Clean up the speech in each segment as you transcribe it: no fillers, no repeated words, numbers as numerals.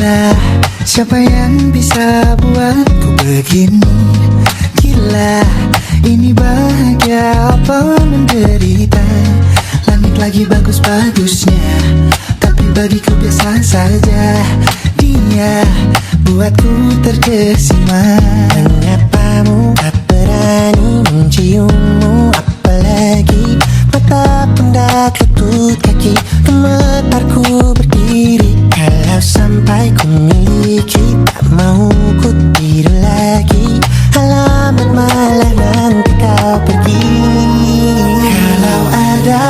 Gila, siapa yang bisa buatku begini? Gila, ini bahagia apa menderita? Langit lagi bagus-bagusnya, tapi bagiku biasa saja. Dia buatku terkesima. Menyapamu, tak berani menciummu, apalagi mata pundak lutut kaki. Gemetarku berdiri kalau sampai ku miliki. Tak mau ku tidur lagi, alamat malah nanti kau pergi. Kalau ada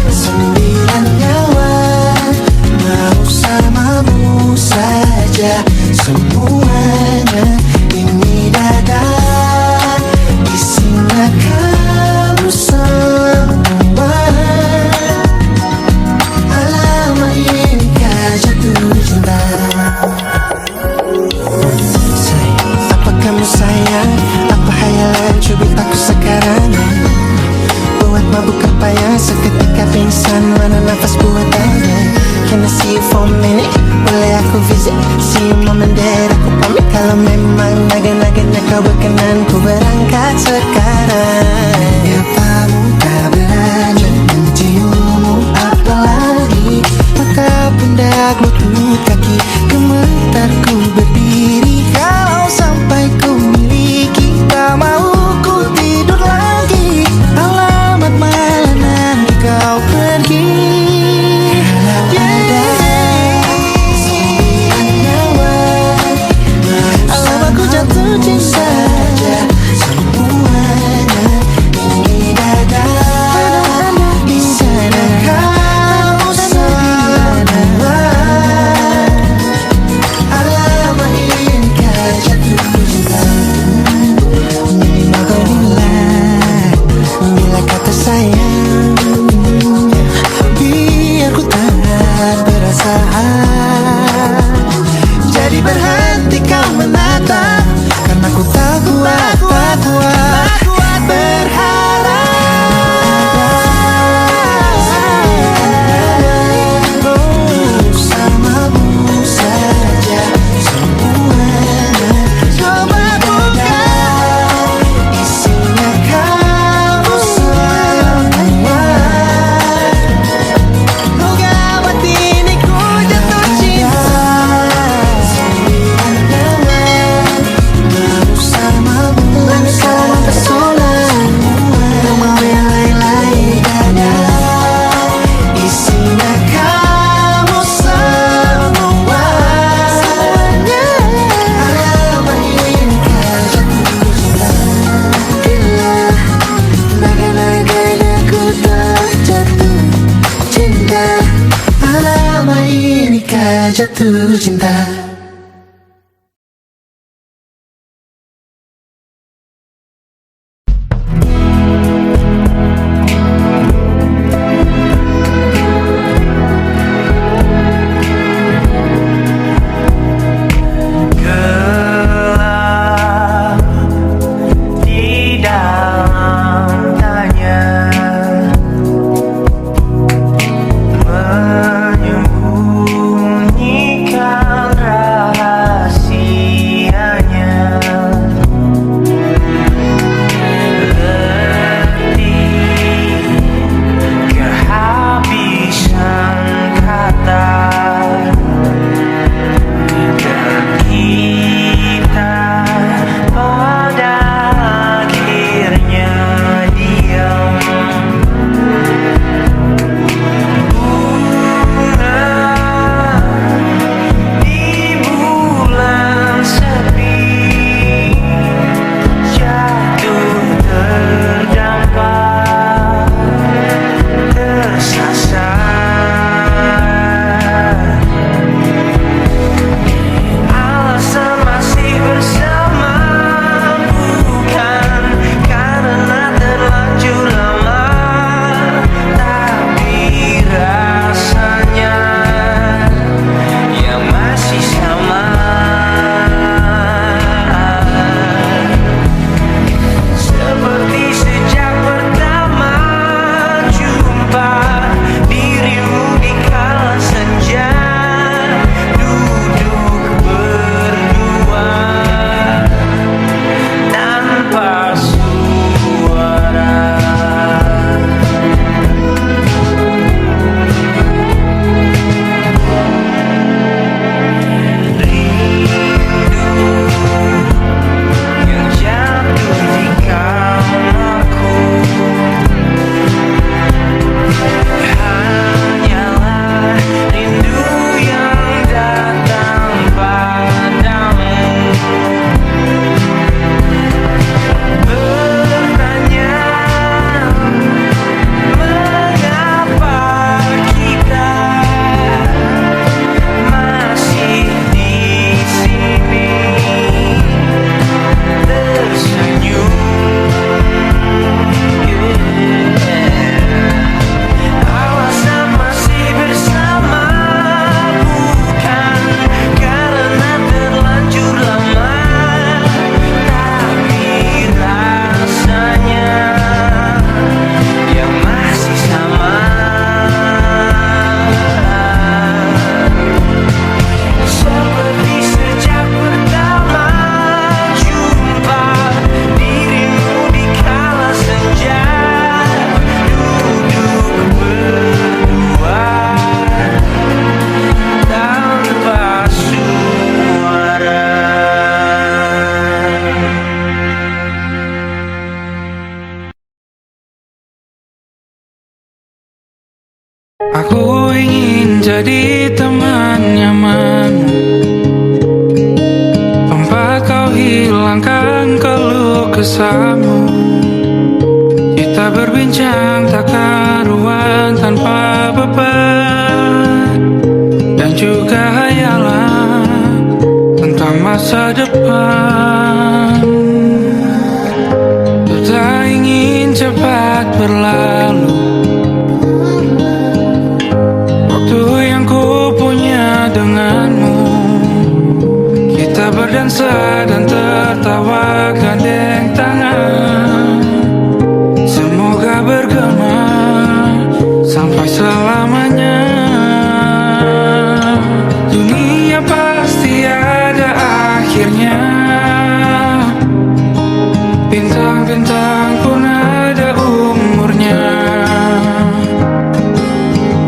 9 nyawa, mau samamu saja semuanya. Ini dada isinya kamu semua. Alamak inikah jatuh cinta? Apa kamu sayang? Apa hayalan cubit aku sekarang? Buat mabuk apa yang seketika pingsan? Mana nafas buatannya? Can I see you for a minute? Boleh aku visit? See you mom and dad, aku pamit. Kalau memang naga-naganya kau berkenan, ku berangkat sekarang. Menyapamu, tak berani menciummu, apalagi mata pundak lutut kaki. Gemetarku berdiri kalau sampai ku miliki. Tak mau ku tidur lagi, alamat malah nanti kau pergi. Alamatku jatuh cinta Semuanya ini dada di sana kau semua. Alamat inikah jatuh cinta? Maka bila kata sayang, biar ku tak perasaan. Jadi berhenti kau menatap, karena ku tak kuat berharap. bersamamu saja semuanya. Coba buka, Isinya kamu semua. oh gawat ini ku jatuh cinta. Bersamamu kau mempesona, tak mau yang lain-lain. Dada isinya kamu semua. Alamat inikah jatuh cinta? Gila, naga-naganya ku tak jatuh cinta. Alamat inikah jatuh cinta? Gelap di dalam tanya, menyembunyikan kesamu. Kita berbincang tak karuan tanpa beban, dan juga hayalan tentang masa depan. Tak ingin cepat berlalu waktu yang ku punya denganmu. Kita berdansa dan tertawa gandeng tangan. Semoga bergema sampai selamanya. Dunia pasti ada akhirnya. Bintang-bintang pun ada umurnya.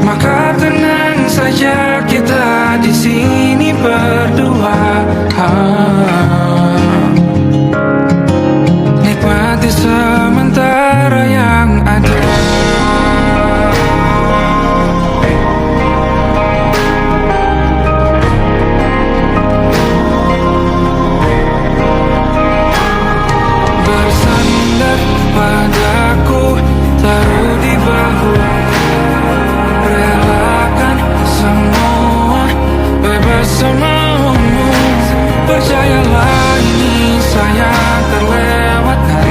Maka tenang saja kita di sini berdua. Nikmati sementara yang ada. Bersandar padaku, taruh di bahu, relakan semua, bebas semaumu. Percayalah ini sayang terlewatkan.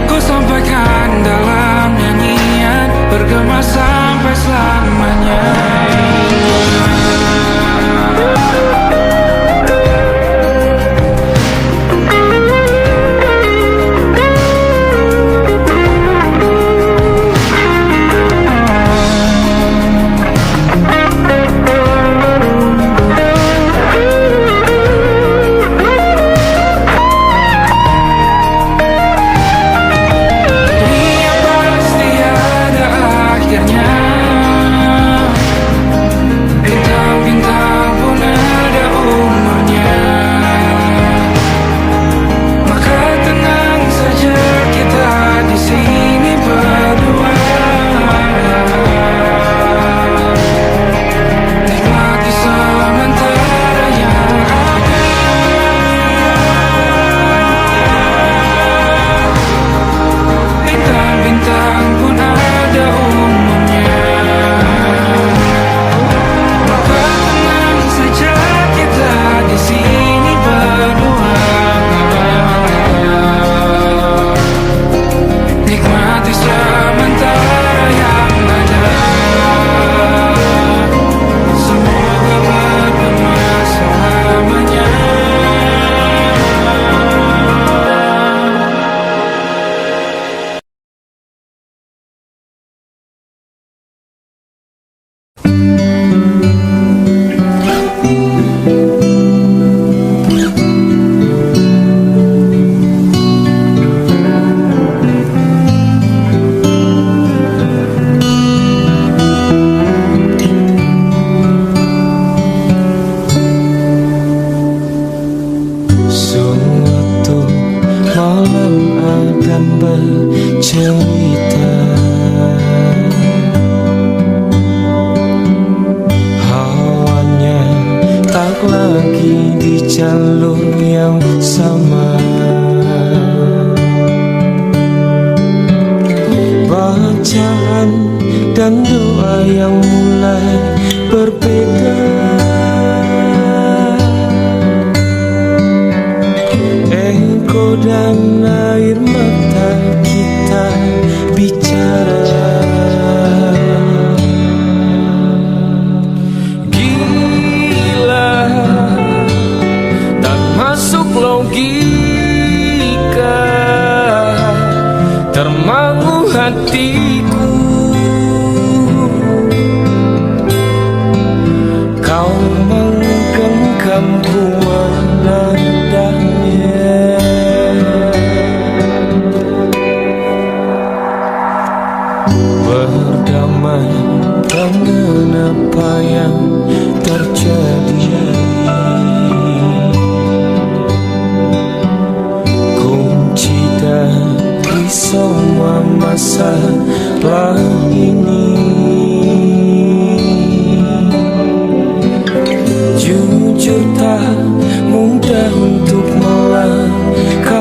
Ku sampaikan dalam nyanyian, bergema sampai selamanya. Dunia pasti ada akhirnya. Bintang-bintang pun ada umurnya. Maka tenang saja kita di sini berdua. Nikmati sementara yang ada. Bintang-bintang pun ada umurnya. Maka tenang saja kita di sini berdua. Nikmati sementara yang ada. Semoga bergema selamanya. Suatu malam akan bercerita. Hawanya tak lagi di jalur yang sama. Bacaan dan doa yang mulai berbeda. Echo dan air mata kita bicara. Gila, tak masuk logika, termangu hatiku. Kau menggenggamku menandanya. Berdamai dengan apa yang terjadi. Kunci dari semua masalah ini. Jujur tak mudah untuk melangkah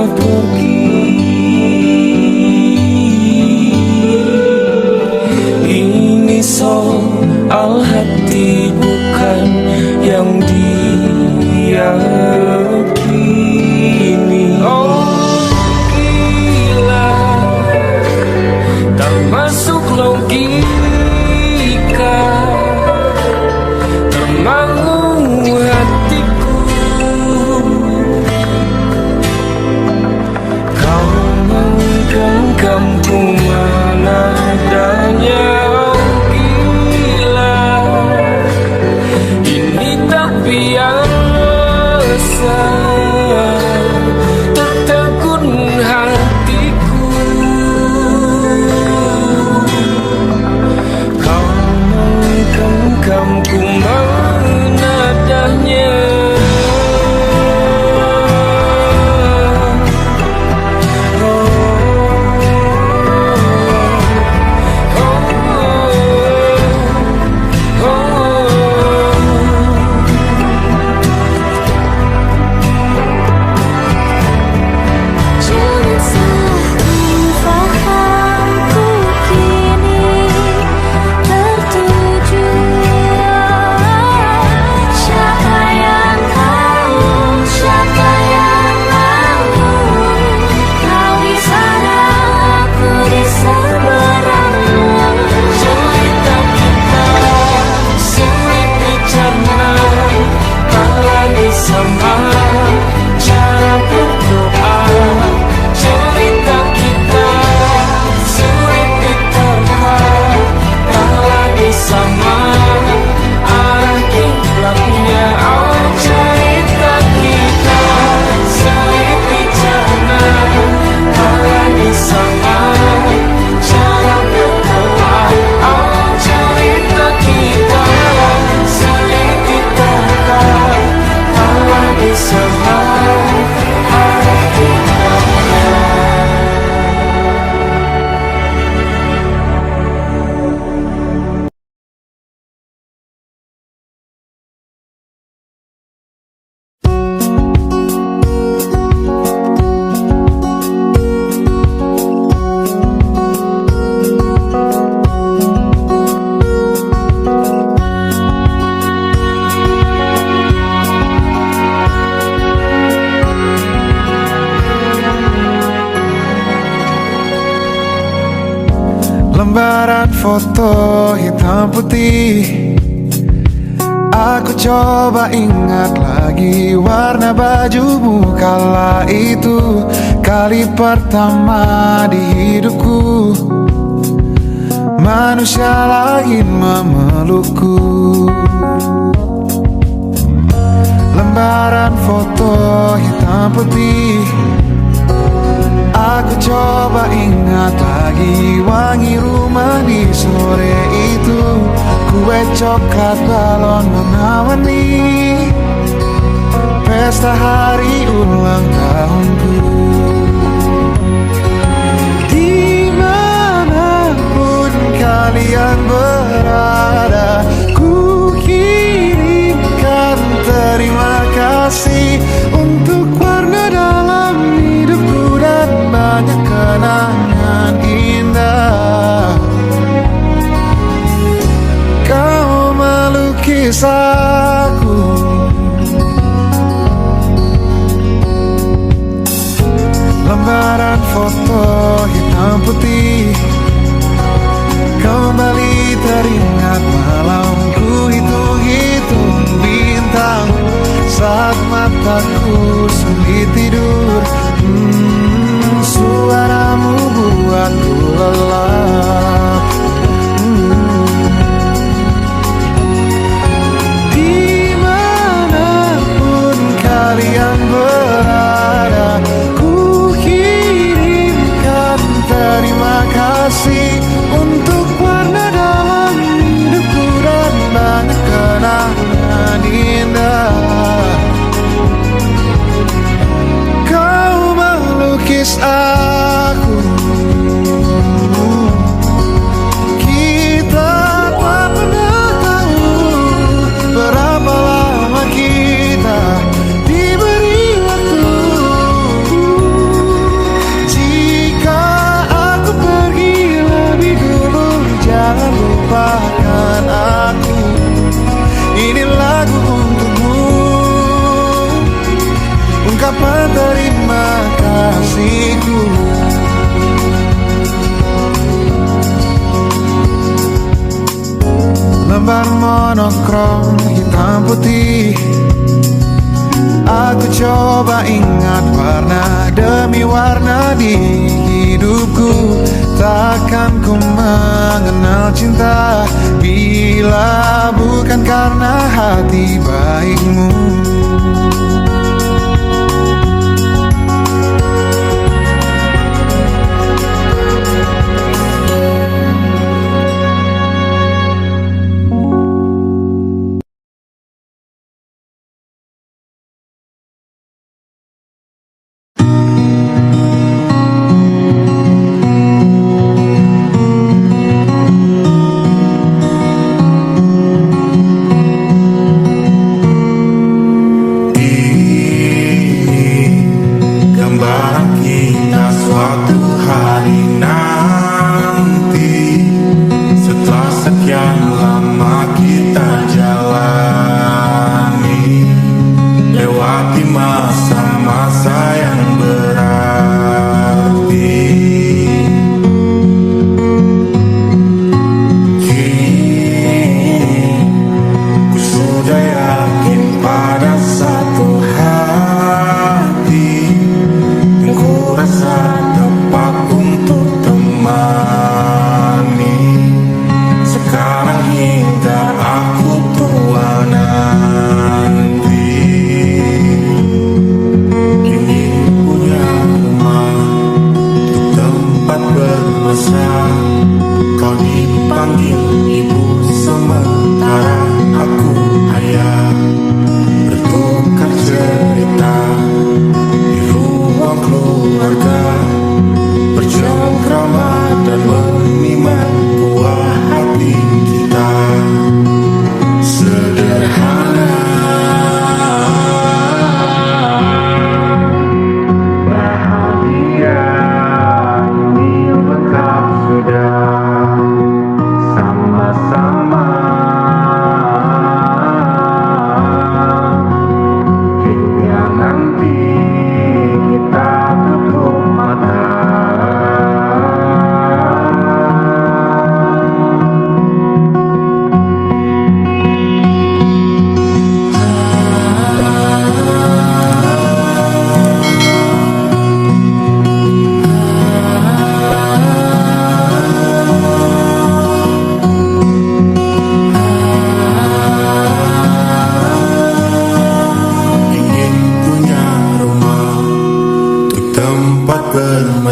Lembaran foto hitam putih, aku coba ingat lagi warna bajumu kala itu. Kali pertama di hidupku manusia lain memelukku. Lembaran foto hitam putih, aku coba ingat lagi wangi rumah di sore itu. Kue coklat balon menawangi pesta hari ulang tahunku. Dimanapun kalian berada, ku kirimkan terima kasih untuk warna dalam hidupku dan banyak kenangan indah. Kau melukis aku, lembaran foto hitam putih, kembali teringat malamku hitung-hitung bintang saat mataku sulit tidur. Suaramu buatku lelah. Dimanapun kalian berada, ku kirimkan terima kasih untuk warna dalam hidupku dan banyak kenangan indah. Kau melukis aku, kita tak pernah tahu berapa lama kita diberi waktu. Jika aku pergi lebih dulu, jangan lupakan aku. Ini lagu untukmu, ungkapan terima kasihku. Lembar monokrom hitam putih, aku coba ingat warna demi warna di hidupku. Takkan ku mengenal cinta bila bukan karena hati baikmu.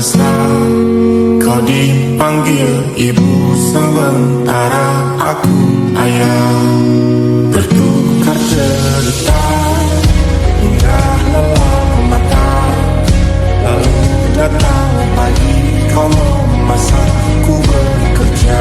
besar. Kau dipanggil ibu sementara aku ayah. Bertukar cerita hingga lelah mata. Lalu datang pagi kau memasak, ku bekerja.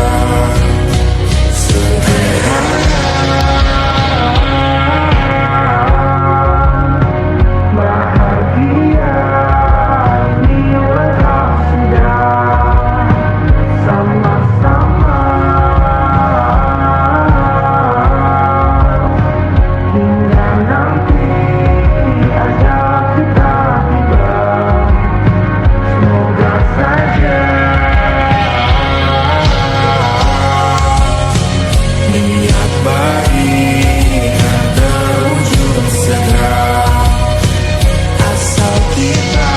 Niat baik terwujud segera, asal kita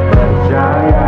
percaya.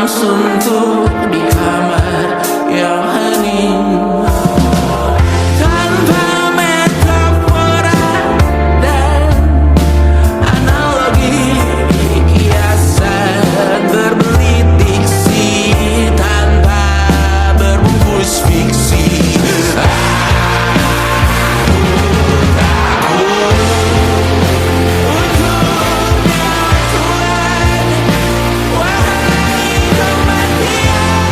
Suntuk di kamar yang hening, tanpa metafora dan analogi, kiasan berbelit diksi tanpa berbungkus fiksi. Untuknya Tuhan, wahai kematian.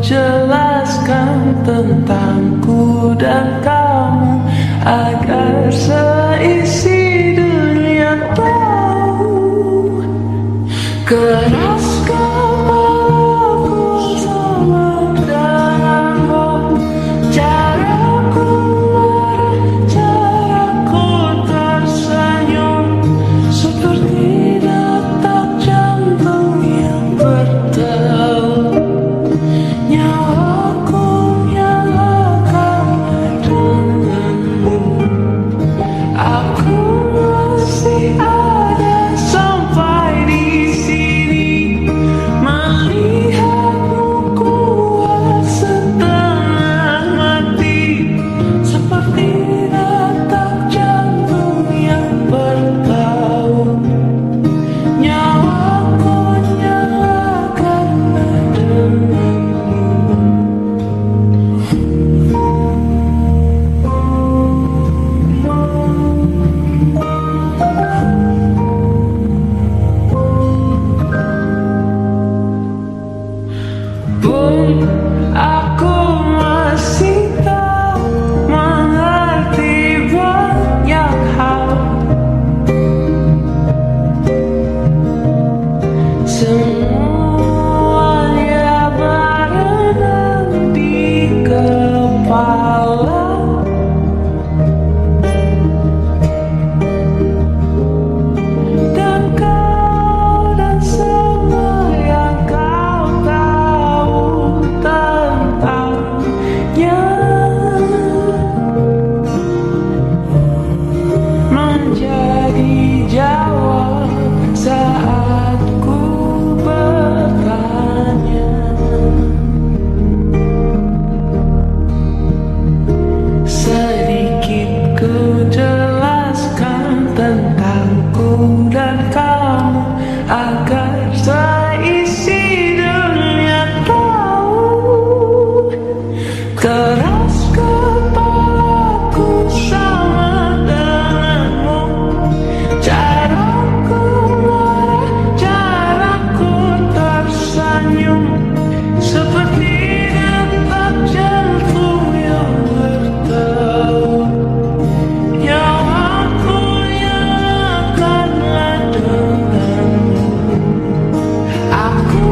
jelaskan tentangku dan kamu agar seisi dunia tahu. Keras kepalaku sama denganmu, caraku marah, caraku tersenyum, seperti detak jantung yang berdebar. Nyawaku nyalakan denganmu, aku masih ada sampai di sini, melihatmu kuat setengah mati, seperti detak jantung yang bertaut. Nyawaku nyalakan denganmu. Pun aku masih tak mengerti banyak hal, semuanya berenang di kepala. Dan kau dan semua yang kau tahu tentangnya menjadi jawab saat ku bertanya. Sedikit ku jelaskan tentangku dan kamu agar seisi dunia tahu. Keras kepalaku sama denganmu, caraku marah, caraku tersenyum, seperti detak jantung yang bertaut. Nyawaku nyalakanlah denganmu, aku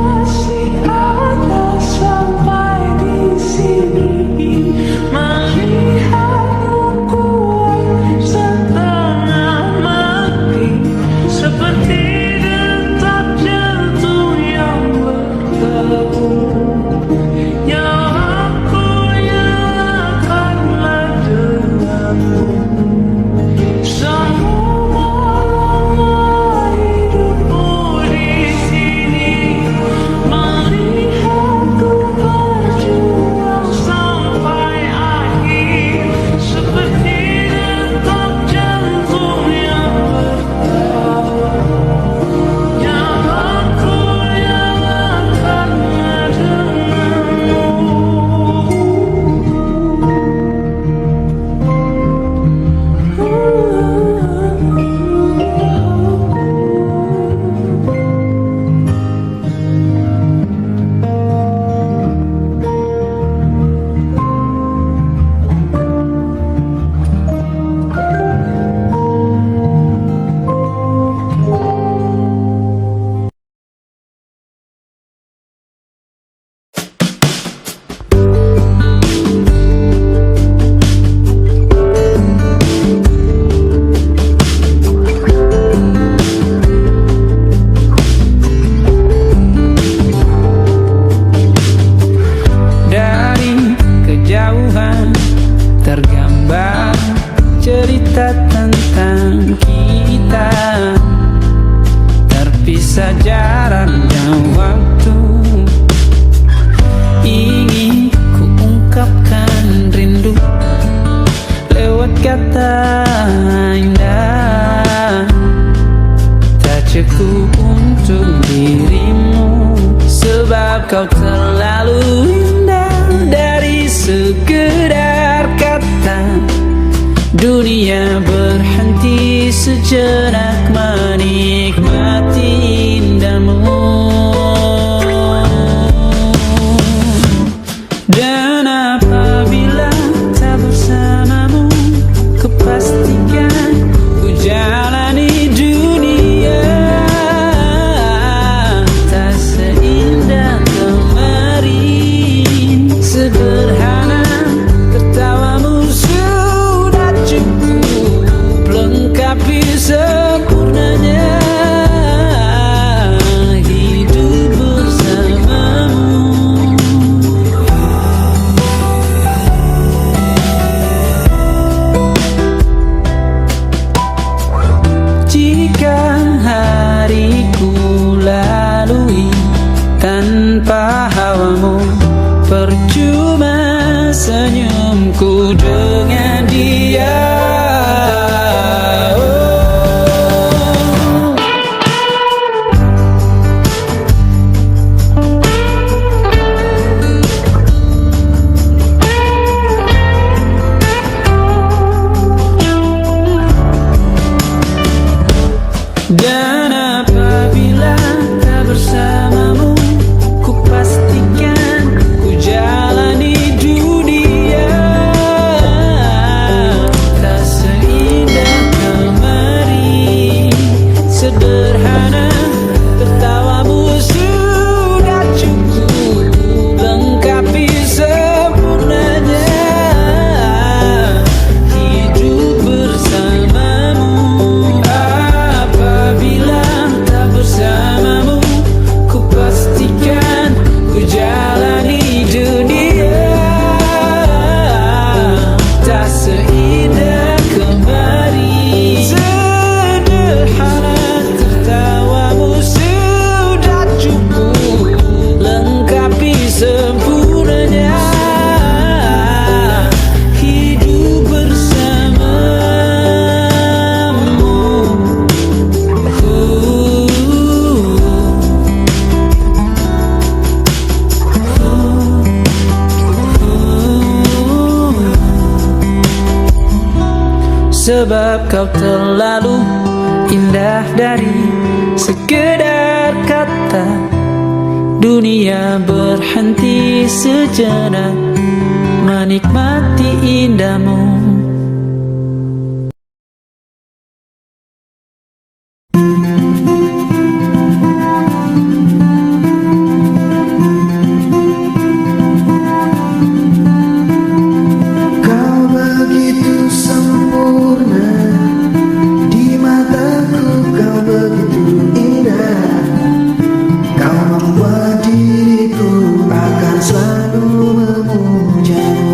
masih ada sampai di sini, melihatmu kuat setengah mati, seperti detak jantung yang bertaut. Nyawaku nyalakanlah denganmu, semua hidupmu di sini, melihatku berjuang sampai akhir, seperti detak jantung yang bertaut. Nyawaku nyalakanlah denganmu. Dari kejauhan tergambar cerita tentang kita, terpisah jarak dan waktu. Ingin ku ungkapkan rindu lewat kata indah, tak cukup untuk dirimu, sebab kau terlalu indah. Dari sekedar kata, dunia berhenti sejenak menikmati indahmu. senyumku dengan dia. Dan apabila tak bersamamu, ku pastikan ku jalani dunia tak seindah kemarin. Sederhana tertawamu sudah cukup lengkapi sempurnanya hidup bersamamu. Apabila tak bersamamu, ku pastikan ku jalani dunia tak seindah kemarin. Sederhana tertawamu sudah cukup lengkapi sempurnanya hidup bersamamu. Sebab kau terlalu indah dari sekedar kata. Dunia berhenti sejenak menikmati indahmu. Kau begitu sempurna, di mataku kau begitu indah. Kau membuat diriku akan selalu memujamu.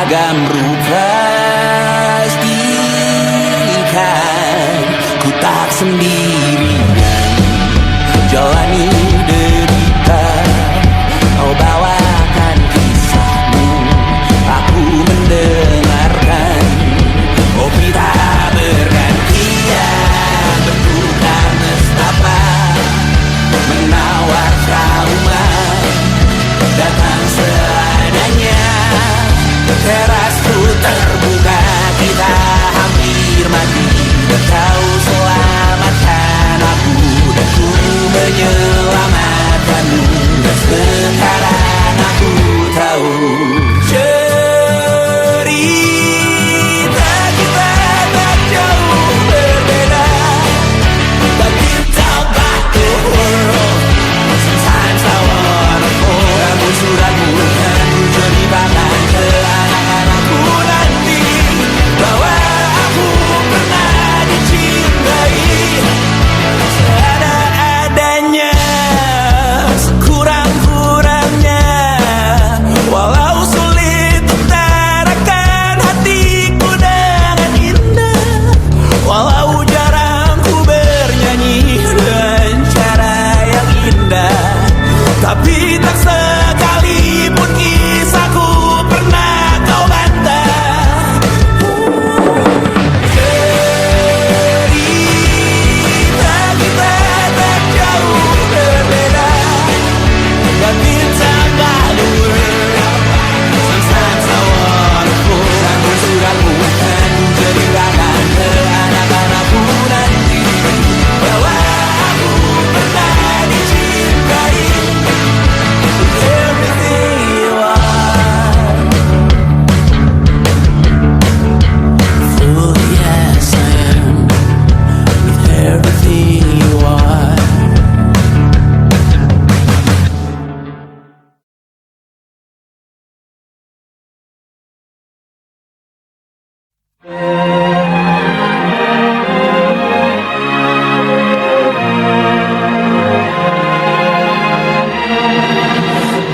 beragam rupa pastikan ku tak sendirian jalani derita. Kau bawakan kisahmu, aku mendengarkan. Kopi tak bergantian, bertukar nestapa, menawar trauma, datang seadanya. Terasku terbuka, kita hampir mati. Kau selamatkan aku dan ku menyelamatkanmu. Dan sekarang aku tahu cerita kita tak jauh berbeda. But you talk about the world, sometimes I wanna fall. Namun suratmu kan ku ceritakan ke anak-anakku nanti bahwa aku pernah dicintai seadanya, sekurang-kurangnya. Walau sulit utarakan hatiku dengan indah, walau jarang ku bernyanyi dengan cara yang indah, tapi tak sekalipun kisahku pernah kau bantah. Cerita kita tak jauh berbeda, but it's about the world. Sometimes I wanna fall. Namun suratmu kan ku ceritakan ke anak-anakku nanti bahwa aku pernah dicintai. Everything you are, fully as I am, with everything you are.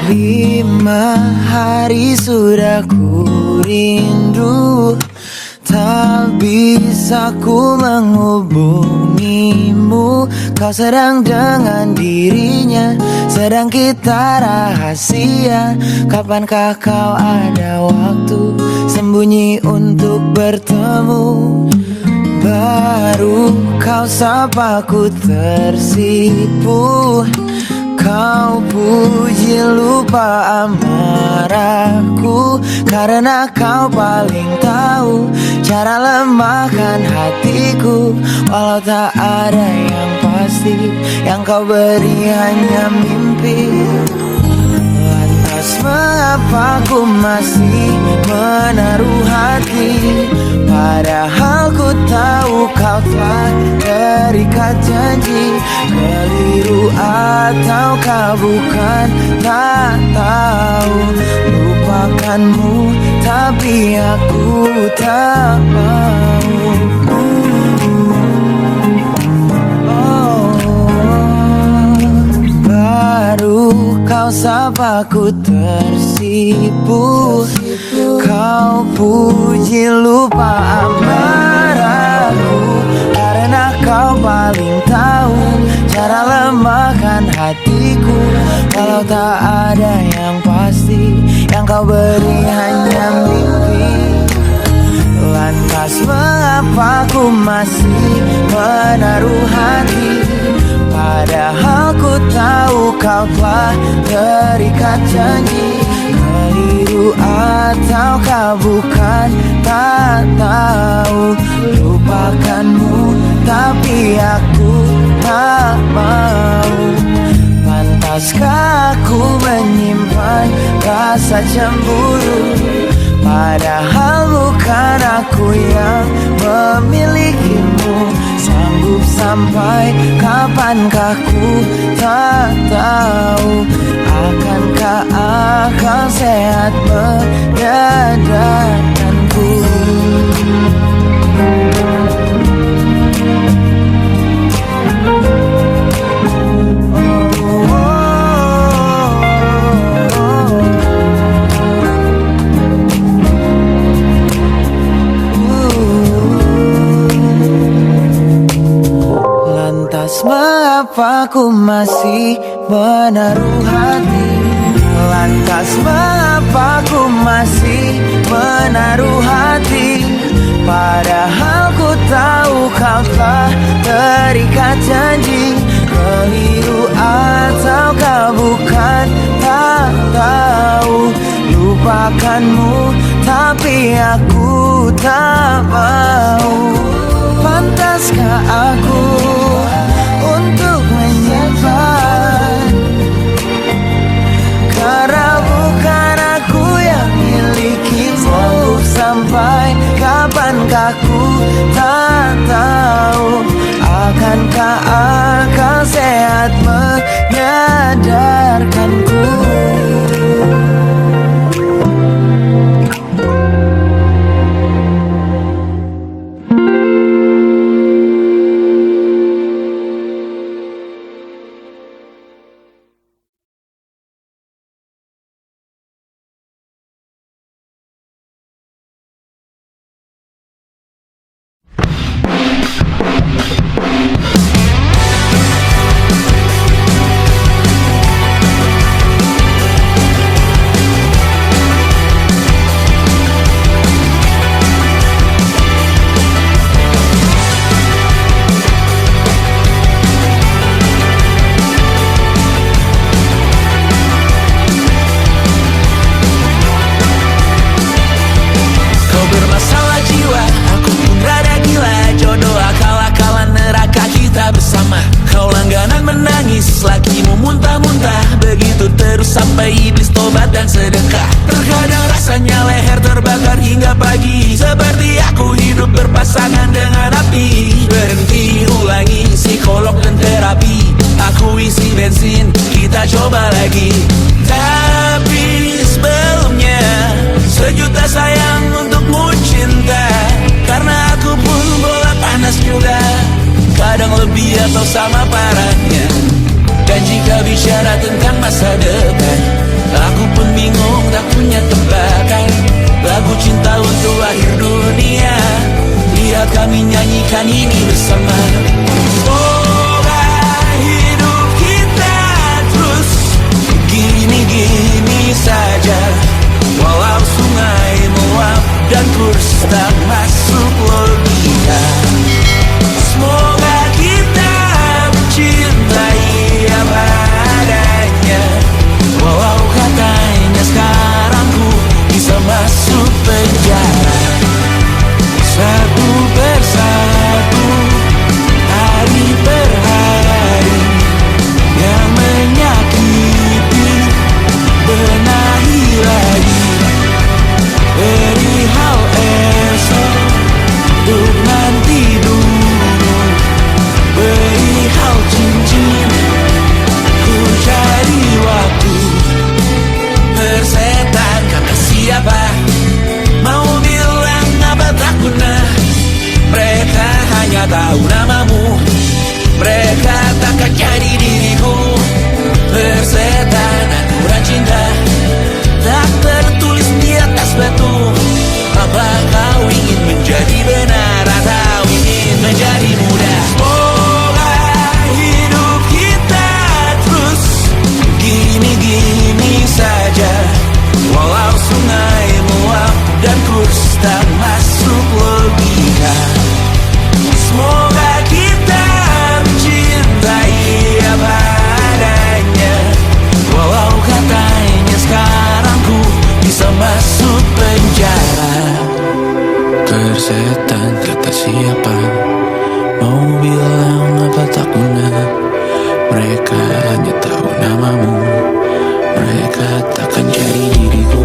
Lima hari sudah ku rindu, tak bisa ku menghubungimu. Kau sedang dengan dirinya, sedang kita rahasia. Kapankah kau ada waktu sembunyi untuk bertemu? Baru kau sapa ku tersipu. Kau puji lupa amarahku, karena kau paling tahu cara lemahkan hatiku. Walau tak ada yang pasti, yang kau beri hanya mimpi. Lantas mengapa ku masih menaruh hati, padahal ku tahu kau telah terikat janji. Keliru ataukah bukan, tak tahu. Lupakanmu tapi aku tak mau. Baru kau sapa ku tersipu. Kau puji lupa amarahku, karena kau paling tahu cara lemahkan hatiku. Walau tak ada yang pasti, yang kau beri hanya mimpi. Lantas mengapa ku masih menaruh hati, padahal ku tahu kau telah terikat janji. Keliru ataukah bukan, tak tahu. Lupakanmu tapi aku tak mau. Pantaskah aku menyimpan rasa cemburu, padahal bukan aku yang memilikimu. Sanggup sampai kapankah ku tak tahu. Akankah akal sehat menyadarkanku? Mengapa ku masih menaruh hati? Lantas mengapa ku masih menaruh hati? Padahal ku tahu kau telah terikat janji. Keliru atau kau bukan, tak tahu. Lupakanmu tapi aku tak mau. Pantaskah aku untuk menyimpan? Karena bukan aku yang milikimu. Sampai kapankah ku tak tahu. Akankah akal sehat menyadarkanku? Sampai iblis tobat dan sedekah. Terkadang rasanya leher terbakar hingga pagi. Seperti aku hidup berpasangan dengan api. Berhenti ulangi psikolog dan terapi. Aku isi bensin, kita coba lagi. Tapi sebelumnya sejuta sayang untukmu cinta. Karena aku pun bola panas juga. Kadang lebih atau sama parahnya. Dan jika bicara tentang masa depan, aku pun bingung tak punya tebakan. Lagu cinta untuk akhir dunia, biar kami nyanyikan ini bersama. Semoga hidup kita terus gini-gini saja. Walau sungai meluap dan kurs tak masuk logika. Semoga kita mencintai apa adanya. Walau katanya sekarang ku bisa masuk penjara. Satu persatu, hari per hari, yang menyakiti benahi lagi. Perihal esok, untuk nanti dulu. Perihal cincin, ku cari waktu. Persetan kata siapa? Mau bilang apa tak guna. Mereka hanya tahu namamu. Mereka takkan jadi diriku. Persetan aturan cinta tak tertulis di atas batu. Apa kau ingin menjadi benar atau ingin menjadi muda? Semoga hidup kita terus gini-gini saja. Walau sungai meluap dan kurs tak masuk logika. Semoga kita mencintai apa adanya. Walau katanya sekarang ku bisa masuk penjara. Persetan kata siapa? Mau bilang apa tak guna. Mereka hanya tahu namamu. Mereka takkan jadi diriku.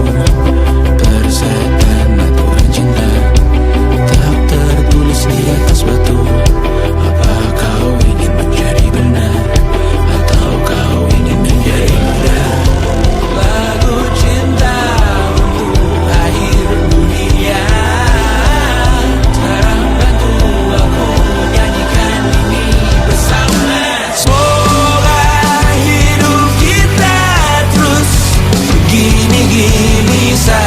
Persetan aturan cinta tak tertulis di atas batu. Apa kau ingin menjadi benar atau kau ingin menjadi muda? Lagu cinta untuk akhir dunia. Sekarang bantu aku nyanyikan ini bersama. Semoga hidup kita terus gini-gini saja.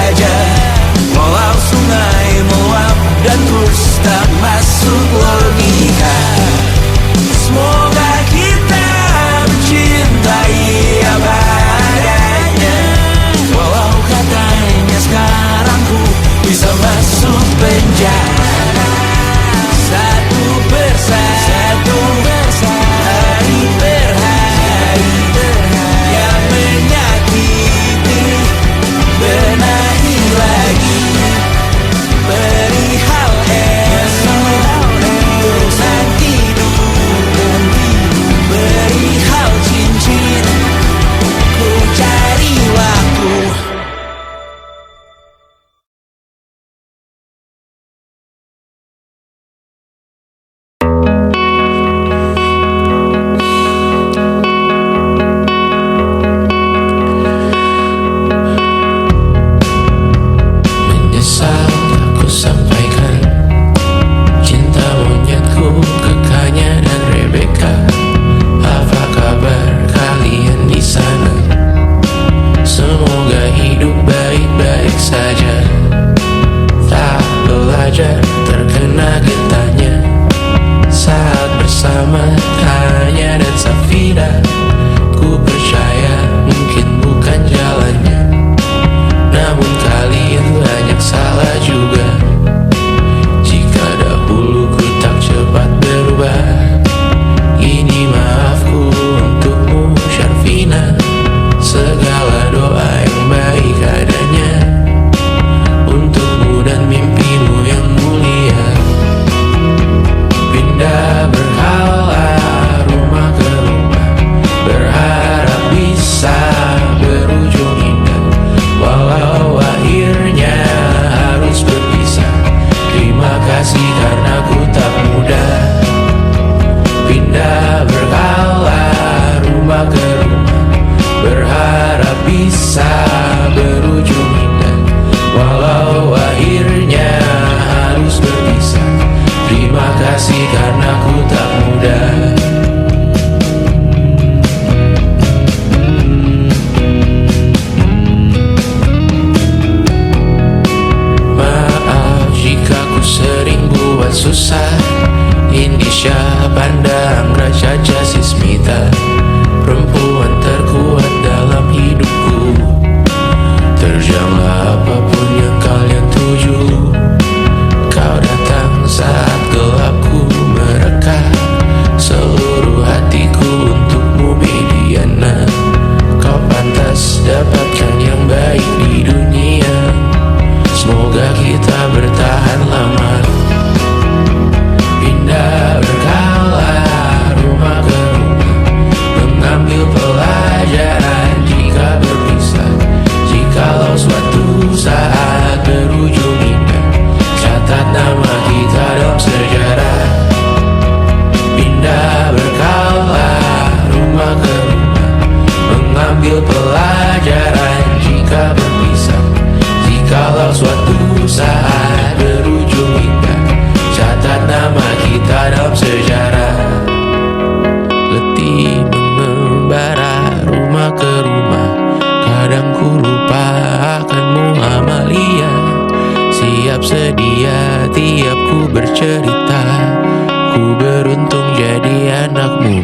wajar terkena getahnya saat bersama Tanya dan Safira. Ku percaya mungkin bukan jalannya, namun kalian banyak salah juga. Jika dahulu ku tak cepat berubah, ini maafku untukmu Syarfina. Segala doa yang baik adanya untukmu dan mimpimu yang mulia. Pindah berhala rumah ke rumah, berharap bisa berujung indah. Walau akhirnya harus berpisah, terima kasih karena ku tak mudah. Pindah berhala rumah ke rumah, berharap bisa berujung indah. Walau akhirnya harus berpisah, terima kasih karena ku tak mudah. Maaf jika ku sering buat susah. Indisha pandang Raja Jasismita, perempuan terkuat dalam hidupku. Terjanglah apapun yang kalian tuju. Kau datang saat gelapku mereka, seluruh hatiku untukmu Mediana. Kau pantas dapatkan yang baik di dunia, semoga kita bertahan lama. Pindah berkala rumah ke rumah, mengambil pelajaran jika berpisah. Jikalau suatu saat berujung indah, catat nama kita dalam sejarah. Pindah berkala rumah ke rumah, mengambil pelajaran jika berpisah. Jikalau suatu saat berujung indah, catat nama kita dalam sejarah. Letih mengembara rumah ke rumah, kadang ku lupa akanmu Amalia. Siap sedia tiap ku bercerita, ku beruntung jadi anakmu